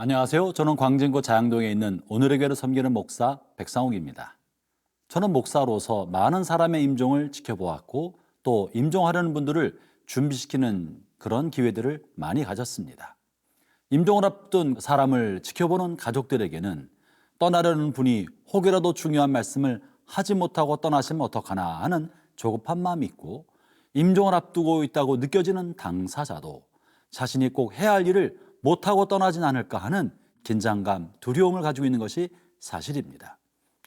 안녕하세요. 저는 광진구 자양동에 있는 오늘의 교회를 섬기는 목사 백상욱입니다. 저는 목사로서 많은 사람의 임종을 지켜보았고 또 임종하려는 분들을 준비시키는 그런 기회들을 많이 가졌습니다. 임종을 앞둔 사람을 지켜보는 가족들에게는 떠나려는 분이 혹여라도 중요한 말씀을 하지 못하고 떠나시면 어떡하나 하는 조급한 마음이 있고, 임종을 앞두고 있다고 느껴지는 당사자도 자신이 꼭 해야 할 일을 못하고 떠나진 않을까 하는 긴장감, 두려움을 가지고 있는 것이 사실입니다.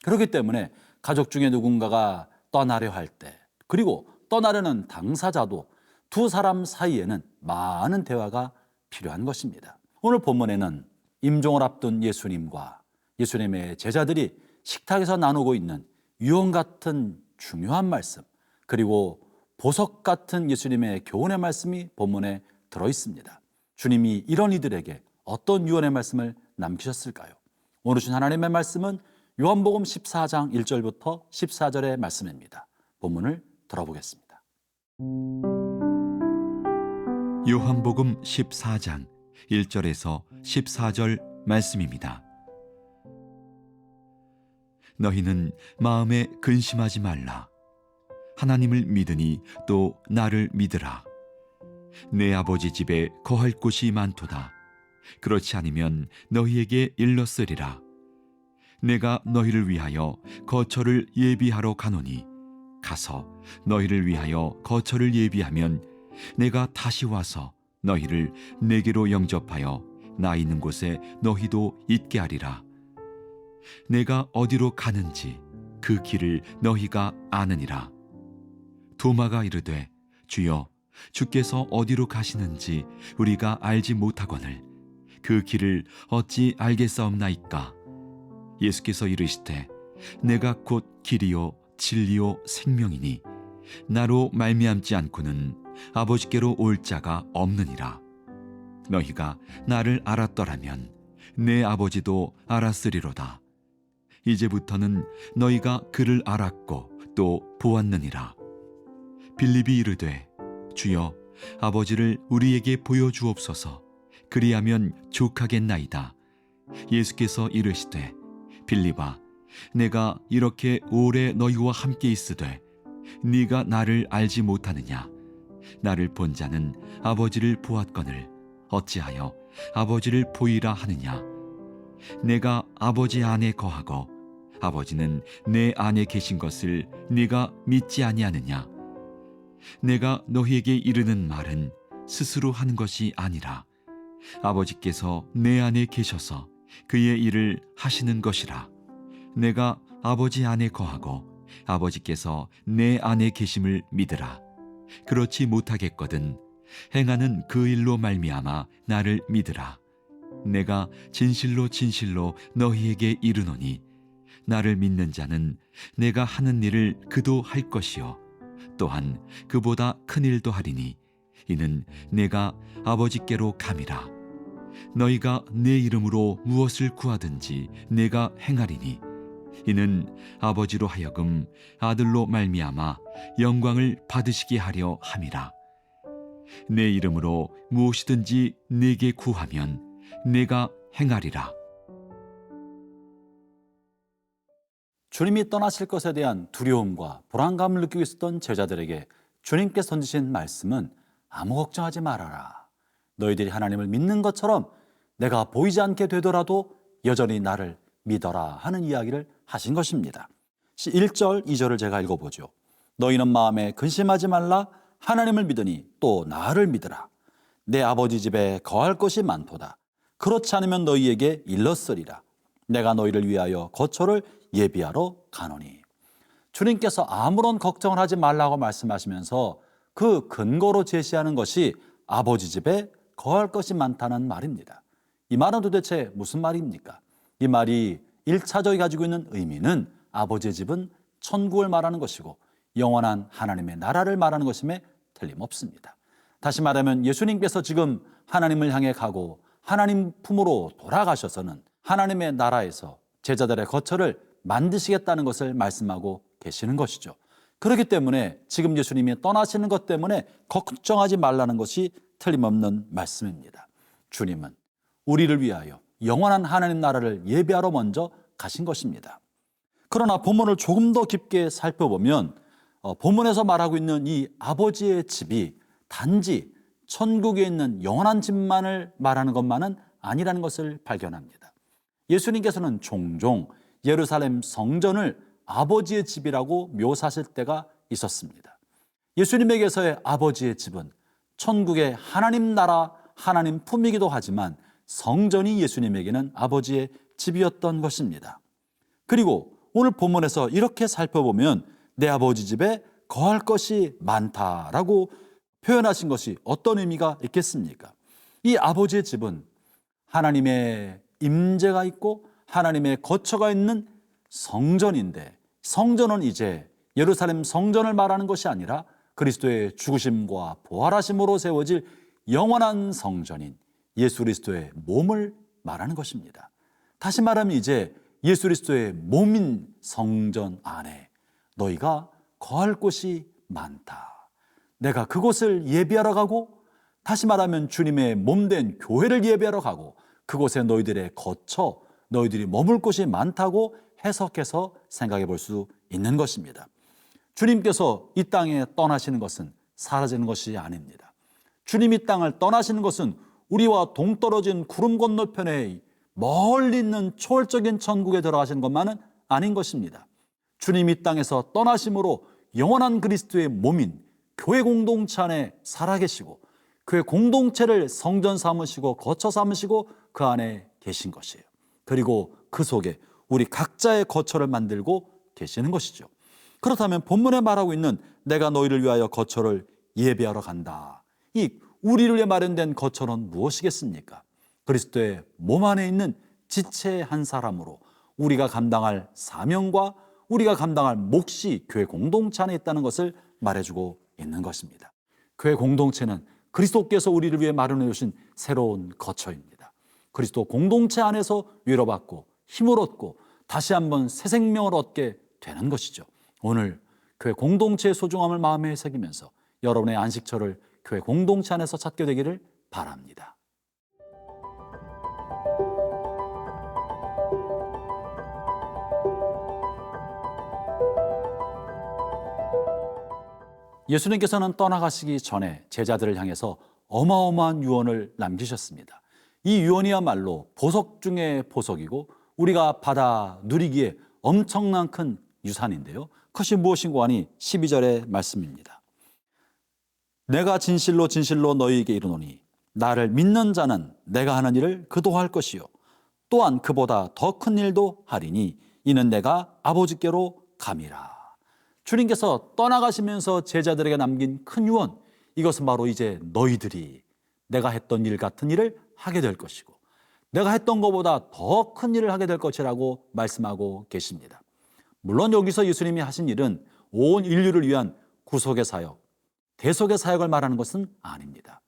그렇기 때문에 가족 중에 누군가가 떠나려 할 때, 그리고 떠나려는 당사자도 두 사람 사이에는 많은 대화가 필요한 것입니다. 오늘 본문에는 임종을 앞둔 예수님과 예수님의 제자들이 식탁에서 나누고 있는 유언 같은 중요한 말씀, 그리고 보석 같은 예수님의 교훈의 말씀이 본문에 들어 있습니다. 주님이 이런 이들에게 어떤 유언의 말씀을 남기셨을까요? 오늘 주신 하나님의 말씀은 요한복음 14장 1절부터 14절의 말씀입니다. 본문을 들어보겠습니다. 요한복음 14장 1절에서 14절 말씀입니다. 너희는 마음에 근심하지 말라. 하나님을 믿으니 또 나를 믿으라. 내 아버지 집에 거할 곳이 많도다. 그렇지 않으면 너희에게 일렀으리라. 내가 너희를 위하여 거처를 예비하러 가노니 가서 너희를 위하여 거처를 예비하면 내가 다시 와서 너희를 내게로 영접하여 나 있는 곳에 너희도 있게 하리라. 내가 어디로 가는지 그 길을 너희가 아느니라. 도마가 이르되 주여 주께서 어디로 가시는지 우리가 알지 못하거늘 그 길을 어찌 알겠사옵나이까. 예수께서 이르시되 내가 곧 길이요 진리요 생명이니 나로 말미암지 않고는 아버지께로 올 자가 없느니라. 너희가 나를 알았더라면 내 아버지도 알았으리로다. 이제부터는 너희가 그를 알았고 또 보았느니라. 빌립이 이르되 주여 아버지를 우리에게 보여주옵소서. 그리하면 족하겠나이다. 예수께서 이르시되 빌립아 내가 이렇게 오래 너희와 함께 있으되 네가 나를 알지 못하느냐. 나를 본 자는 아버지를 보았거늘 어찌하여 아버지를 보이라 하느냐. 내가 아버지 안에 거하고 아버지는 내 안에 계신 것을 네가 믿지 아니하느냐. 내가 너희에게 이르는 말은 스스로 하는 것이 아니라 아버지께서 내 안에 계셔서 그의 일을 하시는 것이라. 내가 아버지 안에 거하고 아버지께서 내 안에 계심을 믿으라. 그렇지 못하겠거든 행하는 그 일로 말미암아 나를 믿으라. 내가 진실로 진실로 너희에게 이르노니 나를 믿는 자는 내가 하는 일을 그도 할 것이요 또한 그보다 큰 일도 하리니 이는 내가 아버지께로 감이라. 너희가 내 이름으로 무엇을 구하든지 내가 행하리니 이는 아버지로 하여금 아들로 말미암아 영광을 받으시게 하려 함이라. 내 이름으로 무엇이든지 내게 구하면 내가 행하리라. 주님이 떠나실 것에 대한 두려움과 불안감을 느끼고 있었던 제자들에게 주님께서 던지신 말씀은 아무 걱정하지 말아라. 너희들이 하나님을 믿는 것처럼 내가 보이지 않게 되더라도 여전히 나를 믿어라 하는 이야기를 하신 것입니다. 1절, 2절을 제가 읽어보죠. 너희는 마음에 근심하지 말라. 하나님을 믿으니 또 나를 믿으라. 내 아버지 집에 거할 것이 많도다. 그렇지 않으면 너희에게 일렀으리라. 내가 너희를 위하여 거처를 예비하러 가노니. 주님께서 아무런 걱정을 하지 말라고 말씀하시면서 그 근거로 제시하는 것이 아버지 집에 거할 것이 많다는 말입니다. 이 말은 도대체 무슨 말입니까? 이 말이 1차적이 가지고 있는 의미는 아버지의 집은 천국을 말하는 것이고 영원한 하나님의 나라를 말하는 것임에 틀림없습니다. 다시 말하면 예수님께서 지금 하나님을 향해 가고 하나님 품으로 돌아가셔서는 하나님의 나라에서 제자들의 거처를 만드시겠다는 것을 말씀하고 계시는 것이죠. 그렇기 때문에 지금 예수님이 떠나시는 것 때문에 걱정하지 말라는 것이 틀림없는 말씀입니다. 주님은 우리를 위하여 영원한 하나님 나라를 예배하러 먼저 가신 것입니다. 그러나 본문을 조금 더 깊게 살펴보면 본문에서 말하고 있는 이 아버지의 집이 단지 천국에 있는 영원한 집만을 말하는 것만은 아니라는 것을 발견합니다. 예수님께서는 종종 예루살렘 성전을 아버지의 집이라고 묘사하실 때가 있었습니다. 예수님에게서의 아버지의 집은 천국의 하나님 나라, 하나님 품이기도 하지만 성전이 예수님에게는 아버지의 집이었던 것입니다. 그리고 오늘 본문에서 이렇게 살펴보면 내 아버지 집에 거할 것이 많다라고 표현하신 것이 어떤 의미가 있겠습니까? 이 아버지의 집은 하나님의 임재가 있고 하나님의 거처가 있는 성전인데, 성전은 이제 예루살렘 성전을 말하는 것이 아니라 그리스도의 죽으심과 부활하심으로 세워질 영원한 성전인 예수 그리스도의 몸을 말하는 것입니다. 다시 말하면 이제 예수 그리스도의 몸인 성전 안에 너희가 거할 곳이 많다. 내가 그곳을 예배하러 가고, 다시 말하면 주님의 몸된 교회를 예배하러 가고, 그곳에 너희들의 거처, 너희들이 머물 곳이 많다고 해석해서 생각해 볼 수 있는 것입니다. 주님께서 이 땅에 떠나시는 것은 사라지는 것이 아닙니다. 주님이 땅을 떠나시는 것은 우리와 동떨어진 구름 건너편에 멀리 있는 초월적인 천국에 들어가시는 것만은 아닌 것입니다. 주님이 땅에서 떠나심으로 영원한 그리스도의 몸인 교회 공동체 안에 살아계시고, 교회 공동체를 성전 삼으시고 거처 삼으시고 그 안에 계신 것이에요. 그리고 그 속에 우리 각자의 거처를 만들고 계시는 것이죠. 그렇다면 본문에 말하고 있는 내가 너희를 위하여 거처를 예배하러 간다, 이 우리를 위해 마련된 거처는 무엇이겠습니까? 그리스도의 몸 안에 있는 지체 한 사람으로 우리가 감당할 사명과 우리가 감당할 몫이 교회 공동체 안에 있다는 것을 말해주고 있는 것입니다. 교회 공동체는 그리스도께서 우리를 위해 마련해 주신 새로운 거처입니다. 그리스도 공동체 안에서 위로받고 힘을 얻고 다시 한번 새 생명을 얻게 되는 것이죠. 오늘 교회 공동체의 소중함을 마음에 새기면서 여러분의 안식처를 교회 공동체 안에서 찾게 되기를 바랍니다. 예수님께서는 떠나가시기 전에 제자들을 향해서 어마어마한 유언을 남기셨습니다. 이 유언이야말로 보석 중의 보석이고 우리가 받아 누리기에 엄청난 큰 유산인데요. 그것이 무엇인고 하니 12절의 말씀입니다. 내가 진실로 진실로 너희에게 이르노니 나를 믿는 자는 내가 하는 일을 그도 할 것이요 또한 그보다 더 큰 일도 하리니 이는 내가 아버지께로 감이라. 주님께서 떠나가시면서 제자들에게 남긴 큰 유언, 이것은 바로 이제 너희들이 내가 했던 일 같은 일을 하게 될 것이고 내가 했던 것보다 더 큰 일을 하게 될 것이라고 말씀하고 계십니다. 물론 여기서 예수님이 하신 일은 온 인류를 위한 구속의 사역, 대속의 사역을 말하는 것은 아닙니다.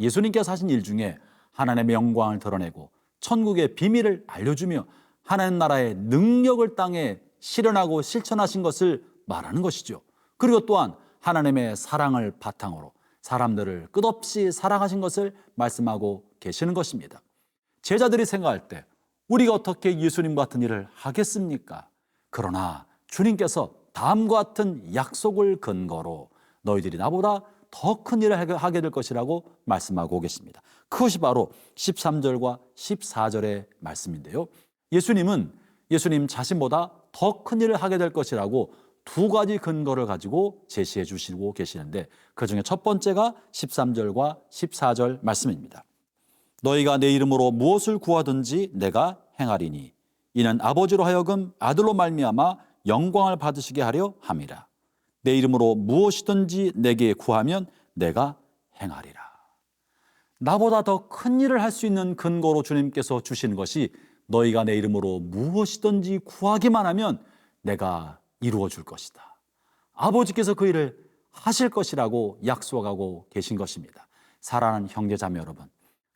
예수님께서 하신 일 중에 하나님의 영광을 드러내고 천국의 비밀을 알려주며 하나님 나라의 능력을 땅에 실현하고 실천하신 것을 말하는 것이죠. 그리고 또한 하나님의 사랑을 바탕으로 사람들을 끝없이 사랑하신 것을 말씀하고 계시는 것입니다. 제자들이 생각할 때 우리가 어떻게 예수님 같은 일을 하겠습니까? 그러나 주님께서 다음과 같은 약속을 근거로 너희들이 나보다 더 큰 일을 하게 될 것이라고 말씀하고 계십니다. 그것이 바로 13절과 14절의 말씀인데요. 예수님 자신보다 더 큰 일을 하게 될 것이라고 두 가지 근거를 가지고 제시해 주시고 계시는데 그 중에 첫 번째가 13절과 14절 말씀입니다. 너희가 내 이름으로 무엇을 구하든지 내가 행하리니 이는 아버지로 하여금 아들로 말미암아 영광을 받으시게 하려 함이라. 내 이름으로 무엇이든지 내게 구하면 내가 행하리라. 나보다 더 큰 일을 할 수 있는 근거로 주님께서 주시는 것이 너희가 내 이름으로 무엇이든지 구하기만 하면 내가 이루어 줄 것이다. 아버지께서 그 일을 하실 것이라고 약속하고 계신 것입니다. 사랑하는 형제자매 여러분,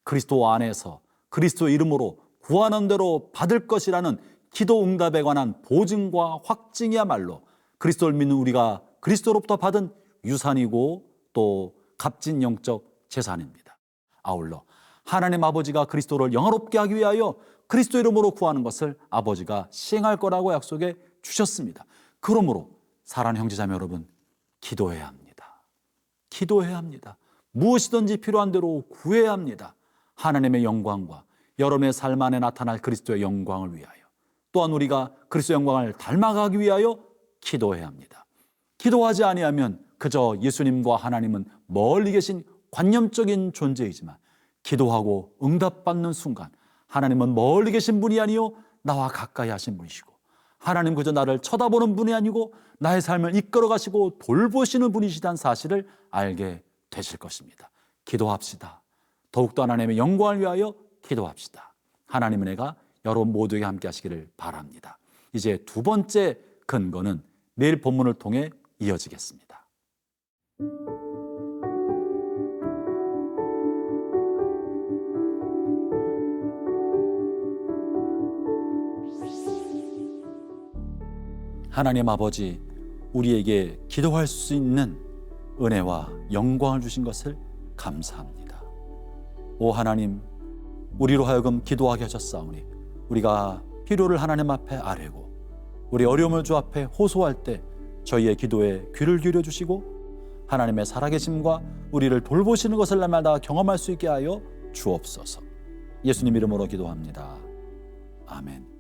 그리스도 안에서 그리스도 이름으로 구하는 대로 받을 것이라는 기도 응답에 관한 보증과 확증이야말로 그리스도를 믿는 우리가 그리스도로부터 받은 유산이고 또 값진 영적 재산입니다. 아울러 하나님 아버지가 그리스도를 영화롭게 하기 위하여 그리스도 이름으로 구하는 것을 아버지가 시행할 거라고 약속해 주셨습니다. 그러므로 사랑하는 형제자매 여러분, 기도해야 합니다. 기도해야 합니다. 무엇이든지 필요한 대로 구해야 합니다. 하나님의 영광과 여러분의 삶 안에 나타날 그리스도의 영광을 위하여, 또한 우리가 그리스도의 영광을 닮아가기 위하여 기도해야 합니다. 기도하지 아니하면 그저 예수님과 하나님은 멀리 계신 관념적인 존재이지만, 기도하고 응답받는 순간 하나님은 멀리 계신 분이 아니요 나와 가까이 하신 분이시고, 하나님 그저 나를 쳐다보는 분이 아니고 나의 삶을 이끌어 가시고 돌보시는 분이시다는 사실을 알게 되실 것입니다. 기도합시다. 더욱더 하나님의 영광을 위하여 기도합시다. 하나님의 은혜가 여러분 모두에게 함께 하시기를 바랍니다. 이제 두 번째 근거는 내일 본문을 통해 이어지겠습니다. 하나님 아버지, 우리에게 기도할 수 있는 은혜와 영광을 주신 것을 감사합니다. 오 하나님, 우리로 하여금 기도하게 하셨사오니 우리가 필요를 하나님 앞에 아뢰고 우리 어려움을 주 앞에 호소할 때 저희의 기도에 귀를 기울여 주시고 하나님의 살아계심과 우리를 돌보시는 것을 날마다 경험할 수 있게 하여 주옵소서. 예수님 이름으로 기도합니다. 아멘.